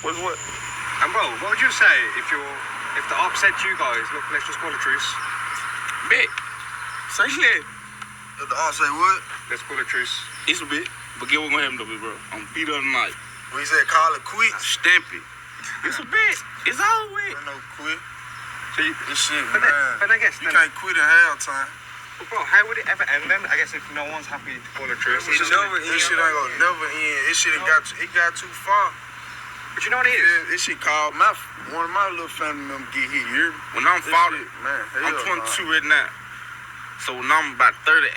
what? And bro, what would you say if the op said to you guys, look, let's just call a truce? Bet. Say that. If the aunt say what? Let's call a truce. It's a bit. But get what's gonna happen though, bro. I'm beat up tonight. We said call it quit. Stamp it. It's a bit. It's all with. Ain't no quit. So you, This shit, but, man. but I guess You then, can't quit in halftime. bro, how would it ever end then? I guess if no one's happy to call a truce. This shit ain't gonna never end. This shit got too far. But you know what it is? Yeah, this shit called one of my little family members get hit. You hear me? When I'm This 40, shit, man, I'm hell 22 right now. So when I'm about 38,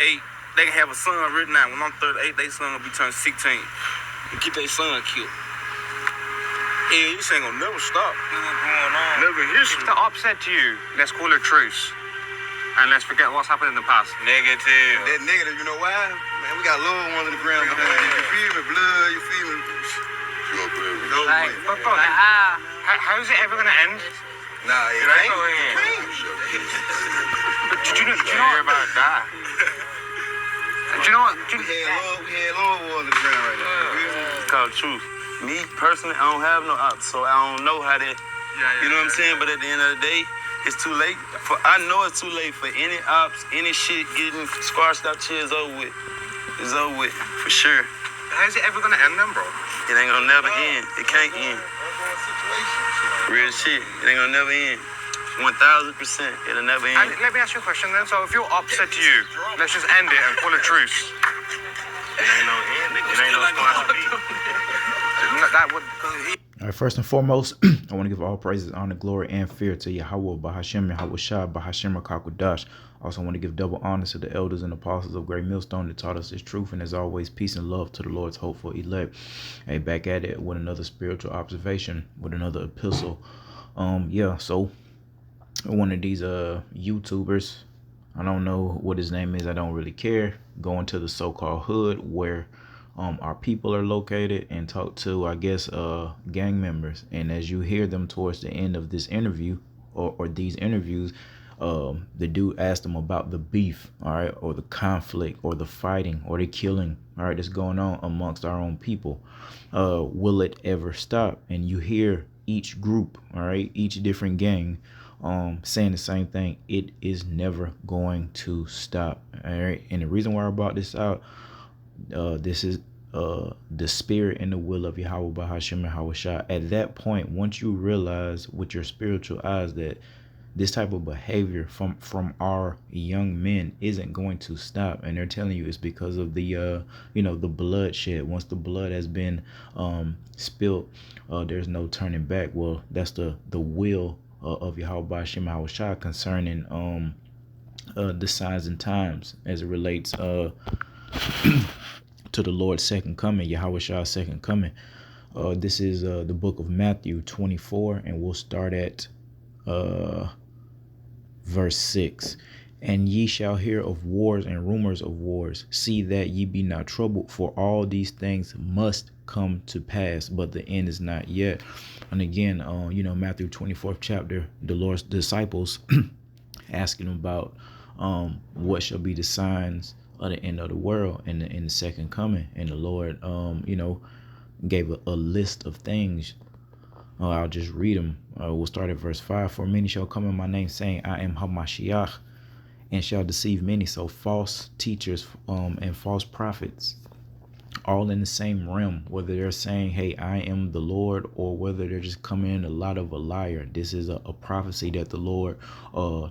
they can have a son right now. When I'm 38, they son gonna be turning 16. And get their son killed. Yeah, this ain't gonna never stop. What's going on? Never in history. If the op said to you, let's call a truce, and let's forget what's happened in the past. Negative. That negative, you know why? Man, we got loved ones in the ground behind you. You feel me? Blood, you feel me? Sure, baby. Like, but bro, how's it ever gonna end? Nah, it ain't ain't. gonna end. But do you know Everybody die. Do you know what? We had loved ones in the ground right now. You feel me? It's called truth. Me personally, I don't have no ops, so I don't know how that. You know what I'm saying? But at the end of the day, it's too late. I know it's too late for any ops, any shit getting squashed out. Shit is over with. It's over with for sure. How's it ever gonna end then, bro? It ain't gonna never end. It can't end. Real shit. It ain't gonna never end. 1000%. It'll never And end. let me ask you a question then. So if your op said to you, let's just end it and call a truce, It ain't no end. It ain't no squash beat. that would. All right, first and foremost, I want to give all praises, honor, glory, and fear to Yahweh, Bahashem, Yahweh Shah, Bahashem, Rakakudash. Also, I want to give double honor to the elders and apostles of Great Millstone that taught us this truth. And as always, peace and love to the Lord's hopeful elect. Hey, back at it with another spiritual observation, with another epistle. So one of these YouTubers, I don't know what his name is, I don't really care, going to the so-called hood where our people are located and talk to, I guess, gang members. And as you hear them towards the end of this interview or these interviews, the dude asked them about the beef, all right, or the conflict or the fighting or the killing, all right, that's going on amongst our own people. Will it ever stop? And you hear each group, all right, each different gang saying the same thing. It is never going to stop. All right. And the reason why I brought this out, this is the spirit and the will of Yahweh Bahashem Yahweh Shah. At that point, once you realize with your spiritual eyes that this type of behavior from our young men isn't going to stop, and they're telling you it's because of the the bloodshed. Once the blood has been spilled, there's no turning back. Well, that's the will of Yahweh Bahashem Yahweh Shah concerning the signs and times as it relates to the Lord's second coming, Yahweh Shah's second coming. This is the book of Matthew 24, and we'll start at verse 6. And ye shall hear of wars and rumors of wars. See that ye be not troubled, for all these things must come to pass, but the end is not yet. And again, Matthew 24th chapter, the Lord's disciples asking about what shall be the signs of the end of the world and in the second coming. And the Lord, gave a list of things. I'll just read them. We'll start at verse 5. For many shall come in my name, saying, I am Hamashiach, and shall deceive many. So false teachers and false prophets, all in the same realm, whether they're saying, hey, I am the Lord, or whether they're just coming in a lot of a liar. This is a prophecy that the Lord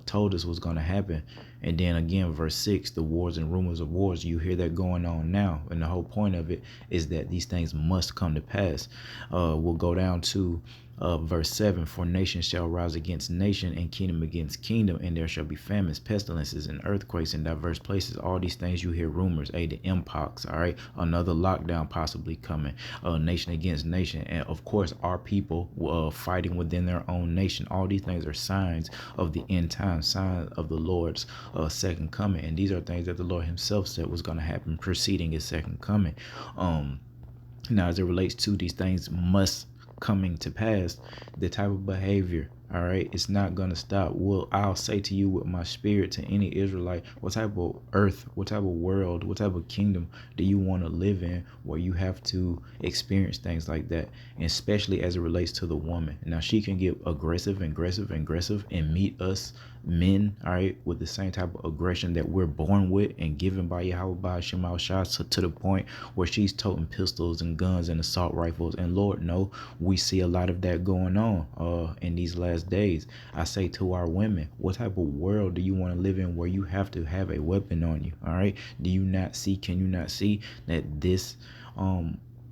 told us was going to happen. And then again, verse 6, the wars and rumors of wars, you hear that going on now. And the whole point of it is that these things must come to pass. We'll go down to verse 7. For nation shall rise against nation, and kingdom against kingdom, and there shall be famines, pestilences, and earthquakes in diverse places. All these things you hear rumors. The mpox, all right, another lockdown possibly coming, nation against nation, and of course our people fighting within their own nation. All these things are signs of the end time, signs of the Lord's second coming, and these are things that the Lord himself said was going to happen preceding his second coming. Now, as it relates to these things must coming to pass, the type of behavior, All right, it's not gonna stop. I'll say to you with my spirit to any Israelite, what type of earth, what type of world, what type of kingdom do you want to live in where you have to experience things like that, and especially as it relates to the woman. Now she can get aggressive and meet us men, all right, with the same type of aggression that we're born with and given by Yahweh by Shema Shah, to the point where she's toting pistols and guns and assault rifles. And Lord, no, we see a lot of that going on in these last days. I say to our women, what type of world do you want to live in where you have to have a weapon on you? All right, can you not see that this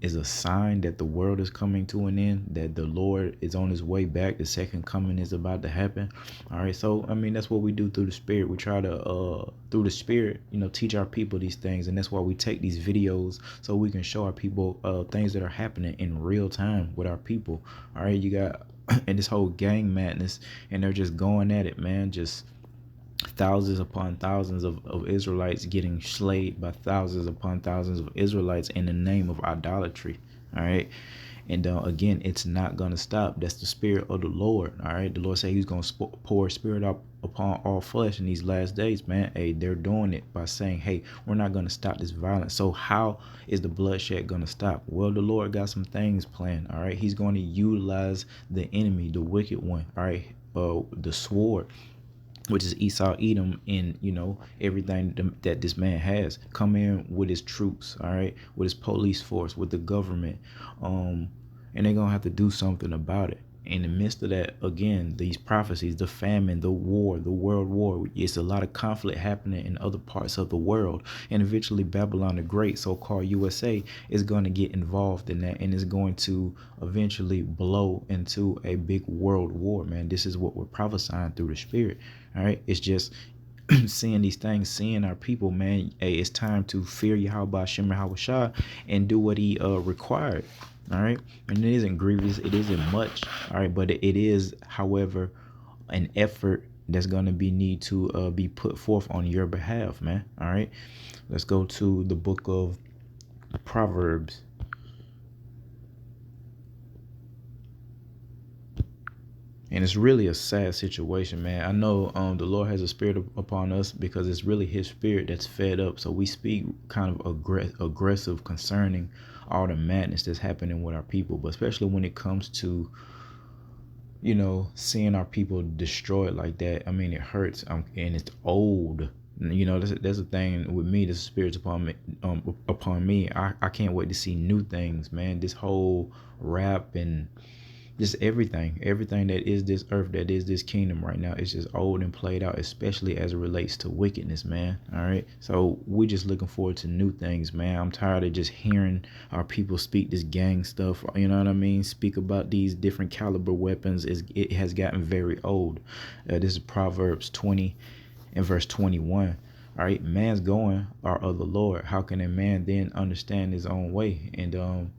is a sign that the world is coming to an end, that the Lord is on his way back, the second coming is about to happen? All right, so I mean, that's what we do through the spirit. We try to through the spirit, teach our people these things, and that's why we take these videos, so we can show our people things that are happening in real time with our people. All right, you got and this whole gang madness, and they're just going at it, man. Just thousands upon thousands of Israelites getting slayed by thousands upon thousands of Israelites in the name of idolatry. All right. And again, it's not going to stop. That's the spirit of the Lord. All right. The Lord said he's going to pour his spirit up upon all flesh in these last days, man. Hey, they're doing it by saying, hey, we're not going to stop this violence. So how is the bloodshed going to stop? Well, the Lord got some things planned. All right. He's going to utilize the enemy, the wicked one. All right. The sword, which is Esau Edom, in everything that this man has, come in with his troops, all right, with his police force, with the government, and they're gonna have to do something about it. In the midst of that, again, these prophecies, the famine, the war, the world war, it's a lot of conflict happening in other parts of the world, and eventually Babylon the Great, so-called USA, is going to get involved in that, and is going to eventually blow into a big world war, man. This is what we're prophesying through the spirit. All right, it's just seeing these things, seeing our people, man. Hey, it's time to fear Yahweh Shem Yahweh Shah and do what he required. All right, and it isn't grievous, it isn't much, all right, but it is, however, an effort that's going to need to be put forth on your behalf, man. All right, let's go to the book of Proverbs. And it's really a sad situation, man. I know the Lord has a spirit upon us because it's really his spirit that's fed up. So we speak kind of aggressive concerning all the madness that's happening with our people. But especially when it comes to, seeing our people destroyed like that. I mean, it hurts, and it's old. That's the thing with me. The spirit's upon me. I can't wait to see new things, man. This whole rap and just everything that is this earth, that is this kingdom right now, it's just old and played out, especially as it relates to wickedness, man. All right, so we're just looking forward to new things, man. I'm tired of just hearing our people speak this gang stuff, you know what I mean, speak about these different caliber weapons. It has gotten very old. This is Proverbs 20 and verse 21. All right, man's going are of the Lord. How can a man then understand his own way? And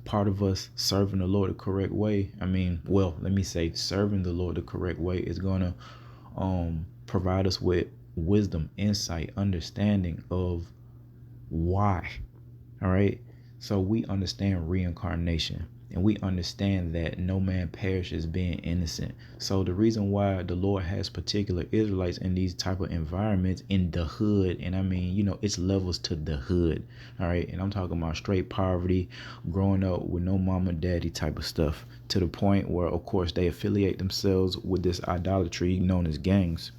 part of us serving the Lord the correct way, let me say serving the Lord the correct way, is going to provide us with wisdom, insight, understanding of why. All right, so we understand reincarnation, and we understand that no man perishes being innocent. So the reason why the Lord has particular Israelites in these type of environments in the hood, and it's levels to the hood, all right, and I'm talking about straight poverty, growing up with no mama daddy type of stuff, to the point where, of course, they affiliate themselves with this idolatry known as gangs.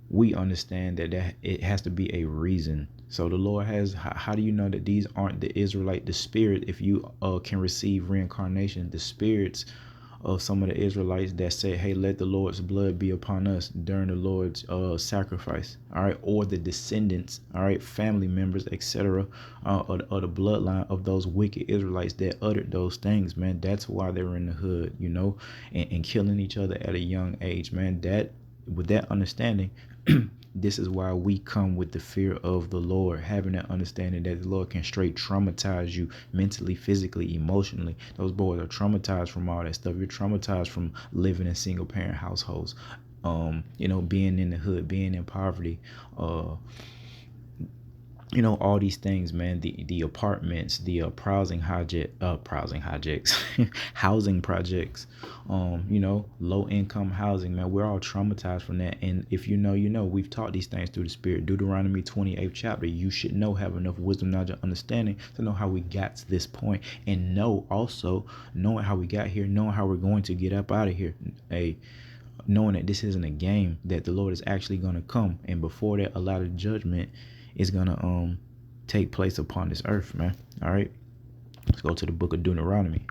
We understand that it has to be a reason. So the Lord has, how do you know that these aren't the Israelite, the spirit, if you can receive reincarnation, the spirits of some of the Israelites that say, hey, let the Lord's blood be upon us during the Lord's sacrifice, all right, or the descendants, all right, family members, etc., or the bloodline of those wicked Israelites that uttered those things, man. That's why they were in the hood, and killing each other at a young age, man. With that understanding, this is why we come with the fear of the Lord, having that understanding that the Lord can straight traumatize you mentally, physically, emotionally. Those boys are traumatized from all that stuff. You're traumatized from living in single parent households, being in the hood, being in poverty, you know, all these things, man, the apartments, the browsing hijacks, housing projects, you know, low income housing, man. We're all traumatized from that. And if you know, you know, we've taught these things through the Spirit. Deuteronomy 28th chapter, you should know, have enough wisdom, knowledge, and understanding to know how we got to this point, and know also, knowing how we got here, knowing how we're going to get up out of here. Knowing that this isn't a game, that the Lord is actually going to come, and before that, a lot of judgment is gonna take place upon this earth, man. All right, let's go to the book of Deuteronomy.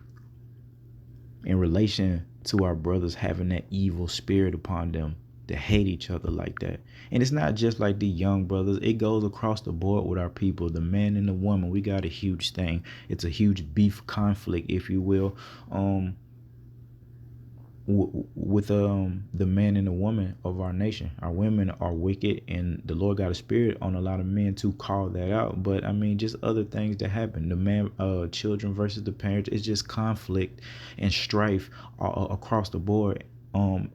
In relation to our brothers having that evil spirit upon them to hate each other like that, and it's not just like the young brothers, it goes across the board with our people, the man and the woman. We got a huge thing. It's a huge beef conflict, if you will, with the man and the woman of our nation. Our women are wicked, and the Lord got a spirit on a lot of men to call that out. But I mean, just other things that happen, the man children versus the parents, it's just conflict and strife across the board,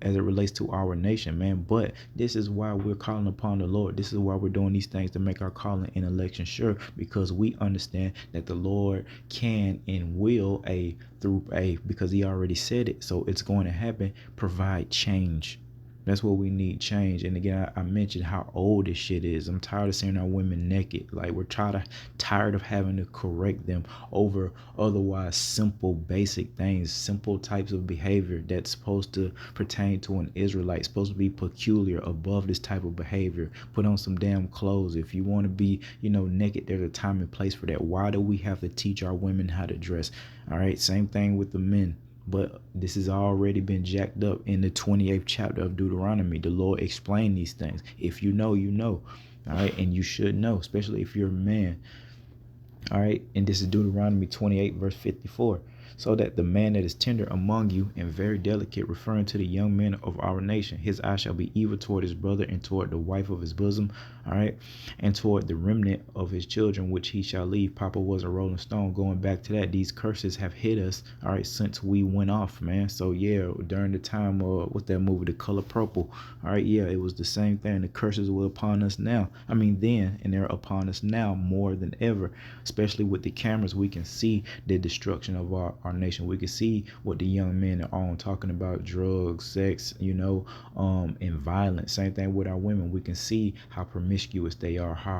as it relates to our nation, man. But this is why we're calling upon the Lord. This is why we're doing these things, to make our calling and election sure, because we understand that the Lord can and will, because he already said it, so it's going to happen, provide change. That's what we need, change. And again, I mentioned how old this shit is. I'm tired of seeing our women naked. Like, we're tired of having to correct them over otherwise simple, basic things, simple types of behavior that's supposed to pertain to an Israelite, supposed to be peculiar, above this type of behavior. Put on some damn clothes. If you want to be, you know, naked, there's a time and place for that. Why do we have to teach our women how to dress? All right, same thing with the men. But this has already been jacked up in the 28th chapter of Deuteronomy. The Lord explained these things. If you know, you know. All right. And you should know, especially if you're a man. All right. And this is Deuteronomy 28, verse 54. So that the man that is tender among you and very delicate, referring to the young men of our nation, his eye shall be evil toward his brother and toward the wife of his bosom, all right, and toward the remnant of his children, which he shall leave. Papa was a rolling stone. Going back to that, these curses have hit us, all right, since we went off, man. So yeah, during the time of what's that movie, The Color Purple, all right, yeah, it was the same thing. The curses were upon us now. I mean then, and they're upon us now more than ever, especially with the cameras. We can see the destruction of our nation. We can see what the young men are on, talking about drugs, sex, you know, and violence. Same thing with our women. We can see how promiscuous they are, how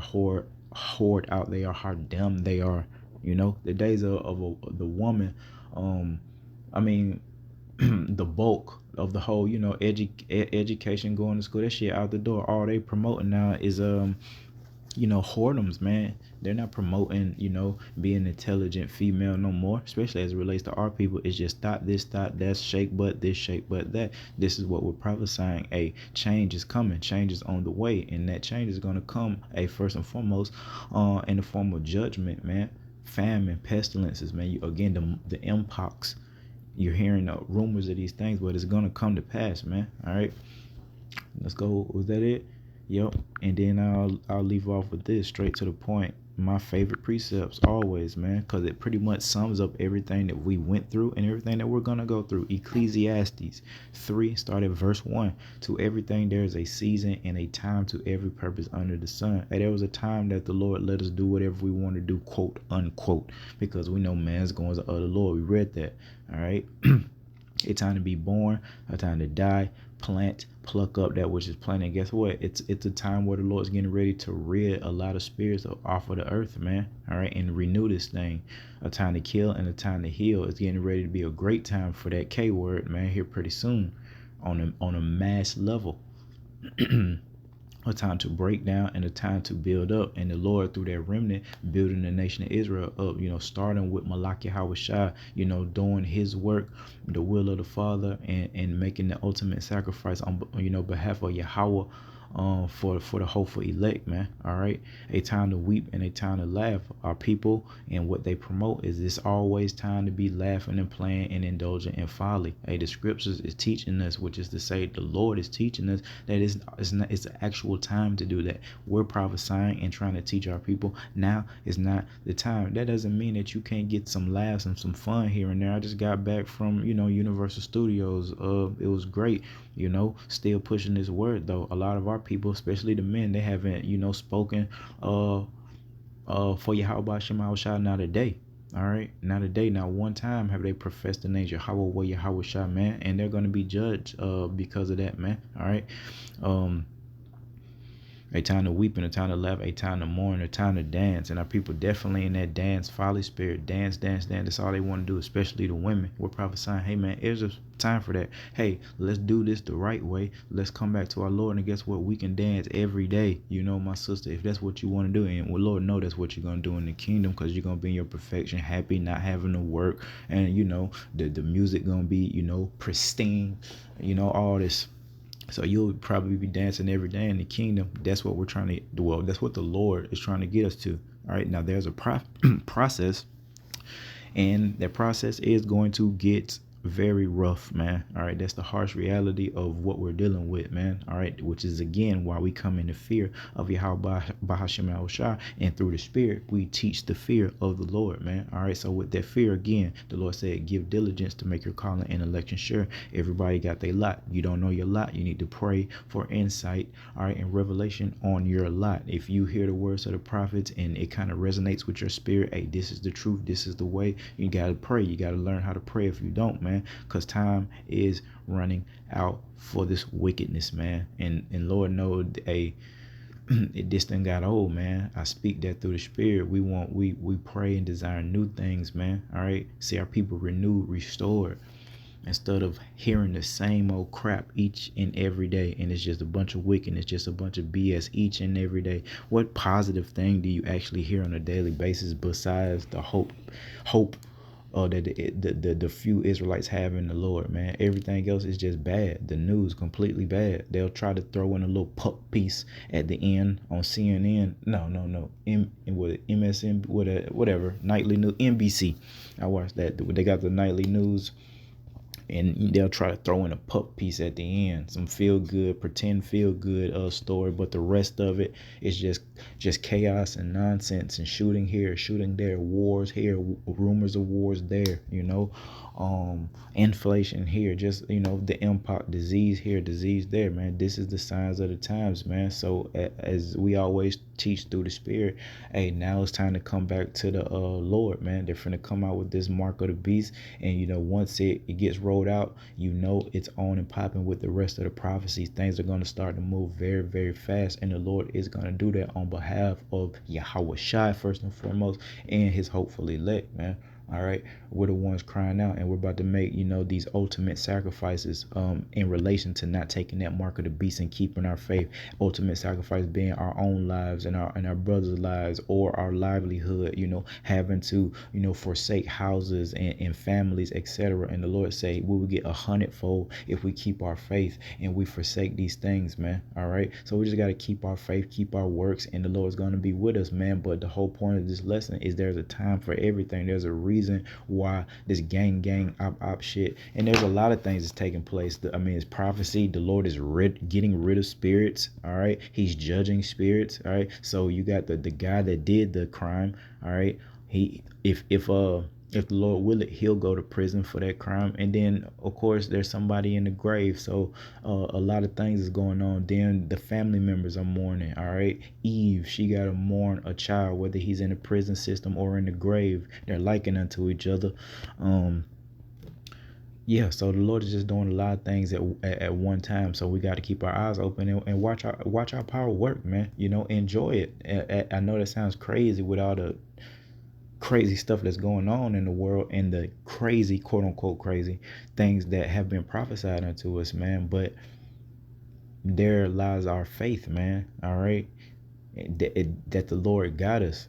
whored out they are, how dumb they are. You know, the days of the woman, I mean, the bulk of the whole, you know, education, going to school, that shit out the door. All they promoting now is you know, whoredoms, man. They're not promoting, you know, being an intelligent female no more, especially as it relates to our people. It's just thought this, thought that, shake butt this, shake butt that. This is what we're prophesying. A change is coming, change is on the way, and that change is going to come, first and foremost, in the form of judgment, man. Famine, pestilences, man. Again, the mpox. You're hearing rumors of these things, but it's going to come to pass, man. All right, let's go. Was that it? Yep. And then I'll leave off with this, straight to the point. My favorite precepts always, man, because it pretty much sums up everything that we went through and everything that we're going to go through. Ecclesiastes 3, start at verse 1. To everything there is a season and a time to every purpose under the sun. And there was a time that the Lord let us do whatever we want to do, quote unquote, because we know man's going to the other Lord. We read that. All right. A time to be born, a time to die, plant, pluck up that which is planted. Guess what? It's a time where the Lord's getting ready to rid a lot of spirits off of the earth, man. All right, and renew this thing. A time to kill and a time to heal. It's getting ready to be a great time for that K word, man, here pretty soon on a mass level. A time to break down and a time to build up, and the Lord through that remnant building the nation of Israel up, you know, starting with Malachi Hawashai, you know, doing his work, the will of the Father, and making the ultimate sacrifice on, you know, behalf of Yahweh, for the hopeful elect, man. All right, a time to weep and a time to laugh. Our people and what they promote is this always time to be laughing and playing and indulging in folly. Hey, the scriptures is teaching us, which is to say the Lord is teaching us that it's an actual time to do that. We're prophesying and trying to teach our people now is not the time. That doesn't mean that you can't get some laughs and some fun here and there. I just got back from, you know, Universal Studios. It was great, you know, still pushing this word though. A lot of our people, especially the men, they haven't, you know, spoken for Yahweh Shem Shah not a day. All right, not a day, not one time have they professed the name Yahweh Shah, man, and they're going to be judged because of that, man. All right, a time to weep and a time to laugh, a time to mourn, a time to dance. And our people definitely in that dance, folly spirit, dance. That's all they want to do, especially the women. We're prophesying, hey man, there's a time for that. Hey, let's do this the right way. Let's come back to our Lord, and guess what? We can dance every day. You know, my sister, if that's what you want to do, and well, Lord know that's what you're going to do in the kingdom, because you're going to be in your perfection, happy, not having to work. And, you know, the music going to be, you know, pristine, you know, all this. So you'll probably be dancing every day in the kingdom. That's what we're trying to do. Well, that's what the Lord is trying to get us to. All right. Now there's a process, and that process is going to get very rough, man. All right, that's the harsh reality of what we're dealing with, man. All right, which is again why we come in the fear of Yahweh Bahashem Shah, and through the Spirit we teach the fear of the Lord, man. All right, so with that fear, again, the Lord said, give diligence to make your calling and election sure. Everybody got their lot. You don't know your lot, you need to pray for insight, all right, and revelation on your lot. If you hear the words of the prophets and it kind of resonates with your spirit, hey, this is the truth, this is the way, you got to pray. You got to learn how to pray. If you don't, man, because time is running out for this wickedness, man. And Lord knows this thing got old, man. I speak that through the Spirit. We pray and desire new things, man. All right, see our people renewed, restored, instead of hearing the same old crap each and every day. And it's just a bunch of wickedness, just a bunch of BS each and every day. What positive thing do you actually hear on a daily basis besides the hope that the few Israelites have in the Lord, man? Everything else is just bad. The news completely bad. They'll try to throw in a little pup piece at the end on CNN. No. MSN, whatever, nightly news, NBC. I watched that. They got the nightly news, and they'll try to throw in a pup piece at the end, some pretend feel good story, but the rest of it is just chaos and nonsense and shooting here, shooting there, wars here, rumors of wars there, you know, inflation here, just, you know, the impact, disease here, disease there, man. This is the signs of the times, man. So as we always teach through the Spirit, hey, now it's time to come back to the Lord, man. They're finna come out with this mark of the beast, and you know, once it gets rolled out, you know, it's on and popping with the rest of the prophecies. Things are going to start to move very, very fast, and the Lord is going to do that on behalf of Yahweh Shai, first and foremost, and his hopeful elect, man. All right, we're the ones crying out, and we're about to make, you know, these ultimate sacrifices in relation to not taking that mark of the beast and keeping our faith. Ultimate sacrifice being our own lives and our brothers' lives, or our livelihood, you know, having to, you know, forsake houses and families, etc. And the Lord say we will get 100-fold if we keep our faith and we forsake these things, man. All right, so we just got to keep our faith, keep our works, and the Lord's going to be with us, man. But the whole point of this lesson is there's a time for everything. There's a reason why this gang op shit, and there's a lot of things that's taking place. I mean, it's prophecy. The Lord is getting rid of spirits. All right, he's judging spirits. All right, so you got the guy that did the crime. All right, if the Lord will it, he'll go to prison for that crime. And then, of course, there's somebody in the grave. So a lot of things is going on. Then the family members are mourning. All right. Eve, she got to mourn a child, whether he's in the prison system or in the grave. They're likened unto each other. Yeah, so the Lord is just doing a lot of things at one time. So we got to keep our eyes open and watch our power work, man. You know, enjoy it. I know that sounds crazy with all the crazy stuff that's going on in the world and the crazy, quote unquote crazy things that have been prophesied unto us, man. But there lies our faith, man. All right, that the Lord got us.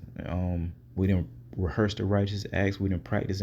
We didn't rehearse the righteous acts. We didn't practice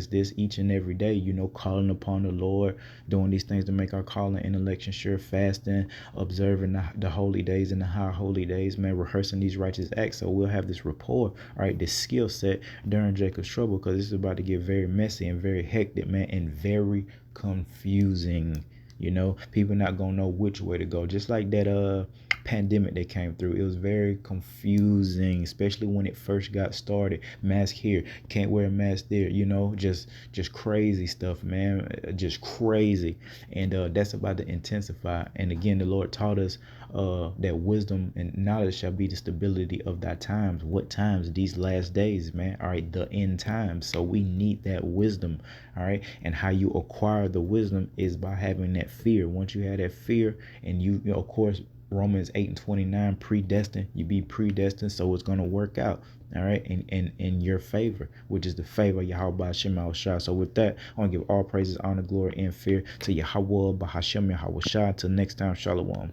this each and every day, you know, calling upon the Lord, doing these things to make our calling and election sure, fasting, observing the holy days and the high holy days, man, rehearsing these righteous acts. So we'll have this rapport, all right, this skill set during Jacob's trouble, because this is about to get very messy and very hectic, man, and very confusing. You know, people not gonna know which way to go. Just like that pandemic that came through. It was very confusing, especially when it first got started. Mask here, can't wear a mask there, you know, just crazy stuff, man, just crazy. And that's about to intensify. And again, the Lord taught us that wisdom and knowledge shall be the stability of thy times. What times? These last days, man. All right, the end times. So we need that wisdom. All right, and how you acquire the wisdom is by having that fear. Once you have that fear, and you know, of course, Romans 8:29, predestined, you be predestined, so it's going to work out, all right, in your favor, which is the favor of Yahweh Hashem Yahushua. So with that, I want to give all praises, honor, glory, and fear to Yahweh Bahashem Yahushua. Till next time, Shalom.